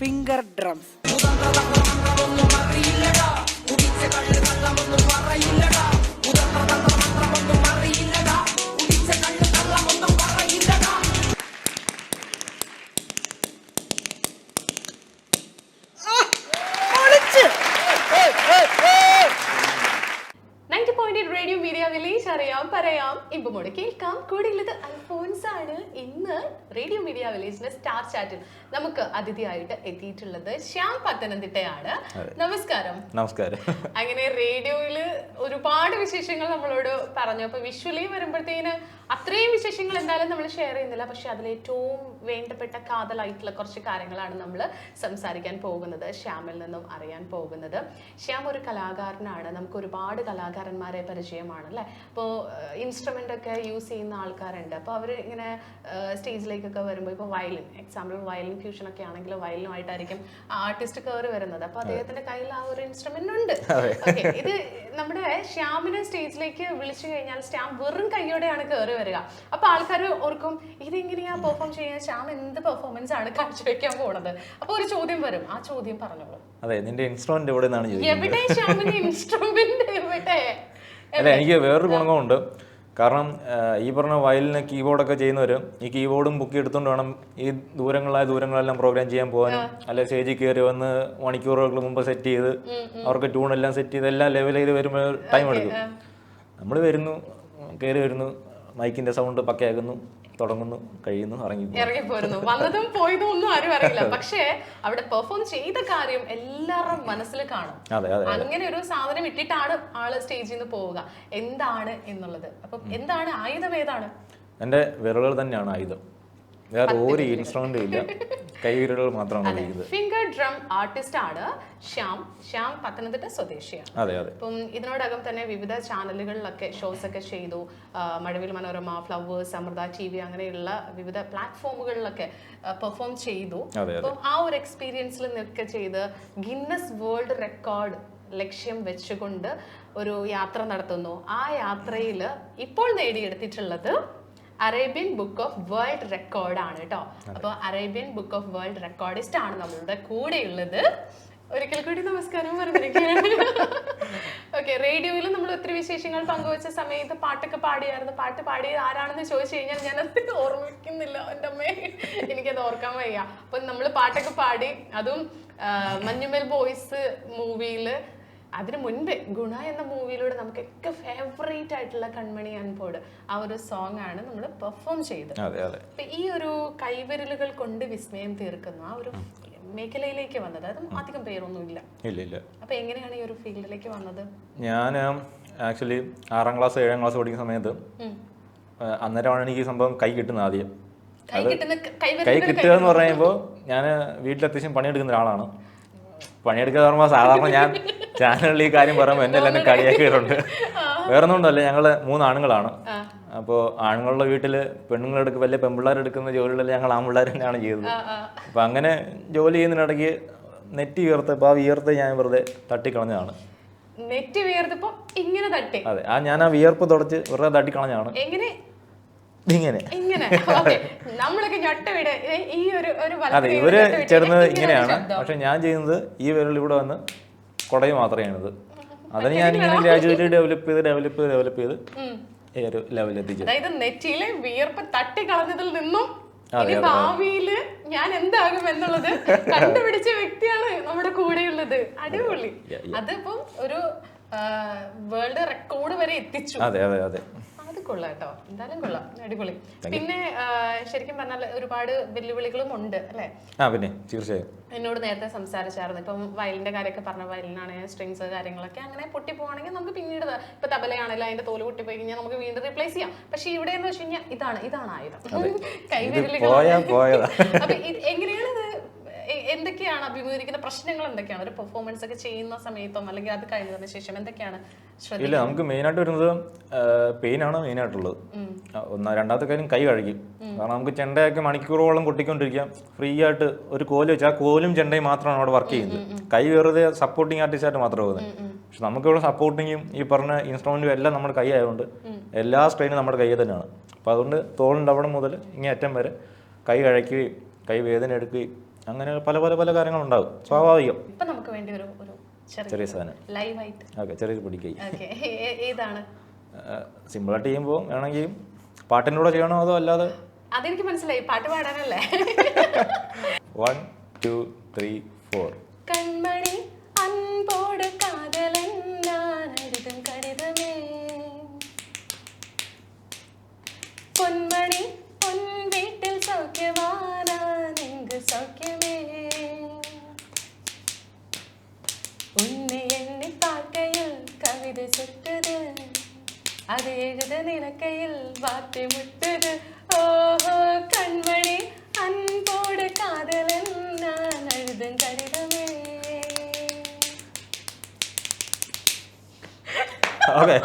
finger drums. Radio media village അറിയാം പറയാം ഇമ്പമോട് കേൾക്കാം കൂടെയുള്ളത് അൽഫോൻസ് ആണ്. ഇന്ന് റേഡിയോ മീഡിയ വില്ലേജിന്റെ സ്റ്റാർ ചാറ്റിൽ നമുക്ക് അതിഥിയായിട്ട് എത്തിയിട്ടുള്ളത് ശ്യാം പത്തനംതിട്ടയാണ്. നമസ്കാരം. നമസ്കാരം. അങ്ങനെ റേഡിയോയില് ഒരുപാട് വിശേഷങ്ങൾ നമ്മളോട് പറഞ്ഞു. അപ്പൊ വിഷ്വലി വരുമ്പോഴത്തേന് അത്രയും വിശേഷങ്ങൾ എന്തായാലും നമ്മൾ ഷെയർ ചെയ്യുന്നില്ല. പക്ഷെ അതിലേറ്റവും വേണ്ടപ്പെട്ട കാതലായിട്ടുള്ള കുറച്ച് കാര്യങ്ങളാണ് നമ്മൾ സംസാരിക്കാൻ പോകുന്നത്, ശ്യാമിൽ നിന്നും അറിയാൻ പോകുന്നത്. ശ്യാം ഒരു കലാകാരനാണ്. നമുക്ക് ഒരുപാട് കലാകാരന്മാരെ പരിചയമാണ് അല്ലേ. ഇപ്പോൾ ഇൻസ്ട്രുമെന്റ് ഒക്കെ യൂസ് ചെയ്യുന്ന ആൾക്കാരുണ്ട്. അപ്പോൾ അവർ ഇങ്ങനെ സ്റ്റേജിലേക്കൊക്കെ വരുമ്പോൾ ഇപ്പോൾ വയലിൻ, എക്സാമ്പിൾ വയലിൻ ഫ്യൂഷൻ ഒക്കെ ആണെങ്കിൽ വയലിനുമായിട്ടായിരിക്കും ആർട്ടിസ്റ്റ് കയറി വരുന്നത്. അപ്പോൾ അദ്ദേഹത്തിന്റെ കയ്യിൽ ആ ഒരു ഇൻസ്ട്രുമെന്റ് ഉണ്ട്. ഇത് നമ്മുടെ ശ്യാമിനെ സ്റ്റേജിലേക്ക് വിളിച്ചു കഴിഞ്ഞാൽ ശ്യാം വെറും കൈയോടെയാണ് കയറി വരിക. അപ്പൊ ആൾക്കാർ ഓർക്കും ഇതെങ്ങനെയാ പെർഫോം ചെയ്യാൻ, ശ്യാം എന്ത് പെർഫോമൻസ് ആണ് കാഴ്ചവെക്കാൻ പോണത്. അപ്പൊ ഒരു ചോദ്യം വരും, ആ ചോദ്യം പറഞ്ഞോളൂ. അതെ, നിന്റെ ഇൻസ്ട്രുമെന്റ് എവിടെ നിന്നാണ്? എവിടെ ശ്യാമിന്റെ ഇൻസ്ട്രുമെന്റ് എവിടെ? അല്ല, എനിക്ക് വേറൊരു ഗുണമുണ്ട്. കാരണം ഈ പറഞ്ഞ വയലിന് കീബോർഡൊക്കെ ചെയ്യുന്നവർ ഈ കീബോർഡും ബുക്ക് എടുത്തുകൊണ്ട് വേണം ഈ ദൂരങ്ങളെല്ലാം പ്രോഗ്രാം ചെയ്യാൻ പോകാനും. അല്ലെ സ്റ്റേജിൽ കയറി വന്ന് മണിക്കൂറുകൾക്ക് മുമ്പ് സെറ്റ് ചെയ്ത് അവർക്ക് ട്യൂണെല്ലാം സെറ്റ് ചെയ്ത് എല്ലാം ലെവൽ ചെയ്ത് വരുമ്പോൾ ടൈം എടുക്കും. നമ്മൾ വരുന്നു, കയറി വരുന്നു, മൈക്കിന്റെ സൗണ്ട് പക്കയാക്കുന്നു, തുടങ്ങുന്നു, കഴിയുന്നു, ഇറങ്ങിപ്പോരുന്നു. വന്നതും പോയതും ഒന്നും ആരും അറിയില്ല. പക്ഷേ അവിടെ പെർഫോം ചെയ്ത കാര്യം എല്ലാവരുടെ മനസ്സിൽ കാണും. അങ്ങനെ ഒരു സാധനം ഇട്ടിട്ടാണ് ആള് സ്റ്റേജിൽ നിന്ന് പോവുക. എന്താണ് എന്നുള്ളത്. അപ്പൊ എന്താണ് ആയുധം? ഏതാണ്? എന്റെ വിരലുകൾ തന്നെയാണ് ആയുധം. വേറെ ഒരു ഇൻസ്ട്രുമെന്റും ഇല്ല, കൈവിരലുകൾ മാത്രമാണ്. ഫിംഗർ ഡ്രം ആർട്ടിസ്റ്റ് ആണ് ശ്യാം. ശ്യാം പത്തനംതിട്ട സ്വദേശിയാണ്. അതെ അതെ. അപ്പം ഇതിനോടകം തന്നെ വിവിധ ചാനലുകളിലൊക്കെ ഷോസ് ഒക്കെ ചെയ്തു. മഴവിൽ മനോരമ, ഫ്ലവേഴ്സ്, അമൃത TV അങ്ങനെയുള്ള വിവിധ പ്ലാറ്റ്ഫോമുകളിലൊക്കെ പെർഫോം ചെയ്തു. അപ്പം ആ ഒരു എക്സ്പീരിയൻസിൽ നിൽക്കുക ചെയ്ത് ഗിന്നസ് വേൾഡ് റെക്കോർഡ് ലക്ഷ്യം വെച്ചുകൊണ്ട് ഒരു യാത്ര നടത്തുന്നു. ആ യാത്രയിൽ ഇപ്പോൾ നേടിയെടുത്തിട്ടുള്ളത് Arabian book of world record ആണ് കേട്ടോ. അപ്പൊ അറേബ്യൻ ബുക്ക് ഓഫ് വേൾഡ് റെക്കോർഡിസ്റ്റ് ആണ് നമ്മളുടെ കൂടെ ഉള്ളത്. ഒരിക്കൽ കൂടി നമസ്കാരം പറഞ്ഞിരിക്കുകയാണ്. ഓക്കെ, റേഡിയോയിൽ നമ്മൾ ഒത്തിരി വിശേഷങ്ങൾ പങ്കുവച്ച സമയത്ത് പാട്ടൊക്കെ പാടിയായിരുന്നു. പാട്ട് പാടിയത് ആരാണെന്ന് ചോദിച്ചു കഴിഞ്ഞാൽ ഞാനത് ഓർമ്മിക്കുന്നില്ല. എൻ്റെ അമ്മേ, എനിക്കത് ഓർക്കാൻ വയ്യ. അപ്പൊ നമ്മൾ പാട്ടൊക്കെ പാടി, അതും മഞ്ഞുമൽ ബോയ്സ് മൂവിയില്. അതിനു മുൻപ് ഗുണ എന്ന മൂവിയിലൂടെ നമുക്കൊക്കെ ഫേവറേറ്റ് ആയിട്ടുള്ള കൺമണി അൻപോട് ആ ഒരു സോങ് ആണ് നമ്മൾ പെർഫോം ചെയ്തത്. അപ്പൊ ഈ ഒരു കൈവിരലുകൾ കൊണ്ട് വിസ്മയം തീർക്കുന്ന ആ ഒരു മേഖലയിലേക്ക് വന്നത്, അതും അധികം പേരൊന്നും ഇല്ല. അപ്പൊ എങ്ങനെയാണ് ഈ ഒരു ഫീൽഡിലേക്ക് വന്നത്? ഞാൻ ആക്ച്വലി 6ാം ക്ലാസ് 7ാം ക്ലാസ് പഠിക്കുന്ന സമയത്ത് അന്നേരമാണ് എനിക്ക് ഈ സംഭവം കൈ കിട്ടുന്നത്. ആദ്യം കൈ കിട്ടുക എന്ന് പറയുമ്പോൾ ഞാൻ വീട്ടിൽ അത്യാവശ്യം പണിയെടുക്കുന്ന ഒരാളാണ്. പണിയെടുക്കുക പറയുമ്പോൾ സാധാരണ ഞാൻ ചാനലിൽ ഈ കാര്യം പറയുമ്പോൾ എന്നെ എല്ലാവരും കളിയാക്കിയിട്ടുണ്ട്. വേറൊന്നും ഉണ്ടല്ല, ഞങ്ങൾ 3 ആണുങ്ങളാണ്. അപ്പോൾ ആണുങ്ങളുടെ വീട്ടിൽ പെണ്ണുങ്ങളെടുക്കുക വലിയ പെൺപിള്ളേരെടുക്കുന്ന ജോലികളെല്ലാം ഞങ്ങൾ ആൺപിള്ളേർ തന്നെയാണ് ചെയ്തത്. അപ്പം അങ്ങനെ ജോലി ചെയ്യുന്നതിനിടയ്ക്ക് നെറ്റ് വിയർത്തപ്പോൾ ആ വിയർത്ത് ഞാൻ വെറുതെ തട്ടിക്കളഞ്ഞതാണ്. അതെ, ഞാൻ ആ വിയർപ്പ് തുടച്ച് വെറുതെ തട്ടിക്കളഞ്ഞാണ്. ഇങ്ങനെ അതെ, ഇവര് ചേർന്നത് ഇങ്ങനെയാണ്. പക്ഷെ ഞാൻ ചെയ്യുന്നത് ഈ വിരൽ ഇവിടെ വന്ന് കുടയും മാത്രമാണിത്. അതിന് ഞാൻ ഇങ്ങനെ ഗ്രാജുവലി ഡെവലപ്പ് ചെയ്ത് ഈ ഒരു ലെവലിൽ എത്തിച്ചു. അതായത് നെറ്റിയിലെ വിയർപ്പ് തട്ടിക്കളഞ്ഞതിൽ നിന്നും ഭാവിയില് ഞാൻ എന്താകും എന്നുള്ളത് കണ്ടുപിടിച്ച വ്യക്തിയാണ് നമ്മുടെ കൂടെയുള്ളത്. അടിപൊളി. അതിപ്പം ഒരു വേൾഡ് റെക്കോർഡ് വരെ എത്തിച്ചു. അതെ അതെ അതെ. അത് കൊള്ളാം കേട്ടോ, എന്തായാലും കൊള്ളാം, അടിപൊളി. പിന്നെ ശരിക്കും പറഞ്ഞാൽ ഒരുപാട് വെല്ലുവിളികളും ഉണ്ട് അല്ലെ? പിന്നെ തീർച്ചയായും. എന്നോട് നേരത്തെ സംസാരിച്ചായിരുന്നു. ഇപ്പം വയലിന്റെ കാര്യമൊക്കെ പറഞ്ഞ, വയലിനാണ് സ്ട്രിങ്സ് കാര്യങ്ങളൊക്കെ അങ്ങനെ പൊട്ടിപ്പോവാണെങ്കിൽ നമുക്ക് പിന്നീട് ഇപ്പൊ തബലയാണെങ്കിലും അതിന്റെ തോല് പൊട്ടിപ്പോയി കഴിഞ്ഞാൽ നമുക്ക് വീണ്ടും റീപ്ലേസ് ചെയ്യാം. പക്ഷെ ഇവിടെ എന്ന് വെച്ച് കഴിഞ്ഞാൽ ഇതാണ് ആയുധം, കൈവിരലുകൾ. അപ്പൊ എങ്ങനെയാണ് ഇത്, എന്തൊക്കെയാണ് അഭിമുഖീകരിക്കുന്ന പ്രശ്നങ്ങൾ, എന്തൊക്കെയാണ് ഒരു പെർഫോമൻസ് ഒക്കെ ചെയ്യുന്ന സമയത്തും അല്ലെങ്കിൽ അത് കഴിഞ്ഞതിന് ശേഷം എന്തൊക്കെയാണ്? ഇല്ല, നമുക്ക് മെയിനായിട്ട് വരുന്നത് പെയിനാണ് മെയിനായിട്ടുള്ളത്. രണ്ടാമത്തെ കാര്യം കൈ കഴുകി. കാരണം നമുക്ക് ചെണ്ടയൊക്കെ മണിക്കൂറോളം കൊട്ടിക്കൊണ്ടിരിക്കാം. ഫ്രീ ആയിട്ട് ഒരു കോല് വെച്ചാൽ ആ കോലും ചെണ്ടയും മാത്രമാണ് അവിടെ വർക്ക് ചെയ്യുന്നത്. കൈ വെറുതെ സപ്പോർട്ടിങ് ആർട്ടിസ്റ്റായിട്ട് മാത്രമേ പോകുന്നത്. പക്ഷെ നമുക്കിവിടെ സപ്പോർട്ടിങ്ങും ഈ പറഞ്ഞ ഇൻസ്ട്രുമെന്റും എല്ലാം നമ്മുടെ കൈ ആയതുകൊണ്ട് എല്ലാ സ്ട്രെയിനും നമ്മുടെ കൈയിൽ തന്നെയാണ്. അപ്പം അതുകൊണ്ട് തോളിൻ്റെ അവിടെ മുതൽ ഇങ്ങനെ അറ്റം വരെ കൈ കഴയ്ക്കുകയും കൈ വേദന എടുക്കുകയും അങ്ങനെ പല പല പല കാര്യങ്ങളുണ്ടാവും, സ്വാഭാവികം. ഇപ്പൊ നമുക്ക് വേണ്ടി ഒരു ചെറിയ സാധനം ലൈവ് ആയിട്ട്. ഓക്കെ, ചെറിയൊരു പൊടിക്കൈ. ഏതാണ്? സിമ്പിളായിട്ട് ചെയ്യുമ്പോൾ വേണമെങ്കിൽ പാട്ടിൻ്റെ കൂടെ ചെയ്യണോ അതോ അല്ലാതെ? അതെനിക്ക് മനസ്സിലായി, പാട്ട് പാടാനല്ലേ. 1 2 3 4. കൺമണി അൻപോട് കാതലൻ ഞാൻ എഴുതും കടിതമേ, പൊന്മണി പൊൻ വീട്ടിൽ സൗഖ്യമാനാനെങ്കു സൗഖ്യമേ, ഉന്നെ എണ്ണി പാർക്കയിൽ കവിത സുറ്റത്, അത് എഴുത നിനക്കയിൽ വാർത്തി മുട്ടത്. ഓഹോ കൺമണി അൻപോട് കാതലൻ ഞാൻ എഴുതും കടിതമേ. ഓക്കെ.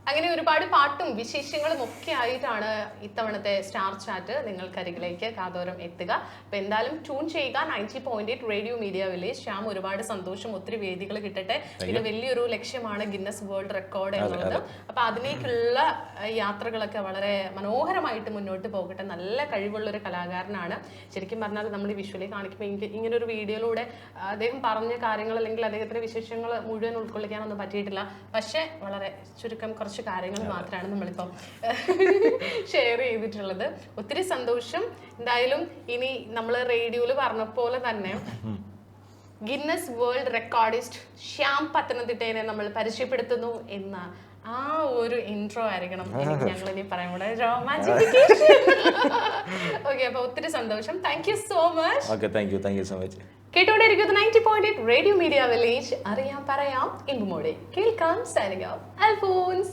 അങ്ങനെ ഒരുപാട് പാട്ടും വിശേഷങ്ങളും ഒക്കെ ആയിട്ടാണ് ഇത്തവണത്തെ സ്റ്റാർ ചാറ്റ് നിങ്ങൾക്കരികിലേക്ക് കാതോരം എത്തുക. അപ്പൊ എന്തായാലും ട്യൂൺ ചെയ്യുക 90.8 റേഡിയോ മീഡിയ വില്ലേജ്. ശ്യാം, ഒരുപാട് സന്തോഷം, ഒത്തിരി വേദികൾ കിട്ടട്ടെ. ഇത് വലിയൊരു ലക്ഷ്യമാണ് ഗിന്നസ് വേൾഡ് റെക്കോർഡ് എന്നുള്ളത്. അപ്പൊ അതിലേക്കുള്ള യാത്രകളൊക്കെ വളരെ മനോഹരമായിട്ട് മുന്നോട്ട് പോകട്ടെ. നല്ല കഴിവുള്ള ഒരു കലാകാരനാണ്. ശരിക്കും പറഞ്ഞാൽ നമ്മൾ ഈ വിഷ്വലി കാണിക്കുമ്പോൾ ഇങ്ങനെ ഒരു വീഡിയോയിലൂടെ അദ്ദേഹം പറഞ്ഞ കാര്യങ്ങൾ അല്ലെങ്കിൽ അദ്ദേഹത്തിന്റെ വിശേഷങ്ങൾ മുഴുവൻ ഉൾക്കൊള്ളിക്കാനൊന്നും പറ്റിയിട്ടില്ല. പക്ഷെ വളരെ ചുരുക്കം കുറച്ച് കാര്യങ്ങൾ മാത്രമാണ് നമ്മളിപ്പം ഷെയർ ചെയ്തിട്ടുള്ളത്. ഒത്തിരി സന്തോഷം. എന്തായാലും ഇനി നമ്മൾ റേഡിയോയിൽ പറഞ്ഞ പോലെ തന്നെ ഗിന്നസ് വേൾഡ് റെക്കോർഡിസ്റ്റ് ശ്യാം പത്തനംതിട്ടയെ നമ്മൾ പരിചയപ്പെടുത്തുന്നു എന്ന ആ ഒരു ഇൻട്രോ ആയിരിക്കണം ഞങ്ങൾ ഇനി പറയാൻ കൂടെ. ഓക്കെ, അപ്പൊ ഒത്തിരി സന്തോഷം. Thank you so much. Okay, thank you so much. കേട്ടോണ്ടിരിക്കുന്നത് 90.8 റേഡിയോ മീഡിയ വില്ലേജ്. അറിയാം പറയാം ഇമ്പുമോടെ കേൾക്കാം. Signing off, Alphons.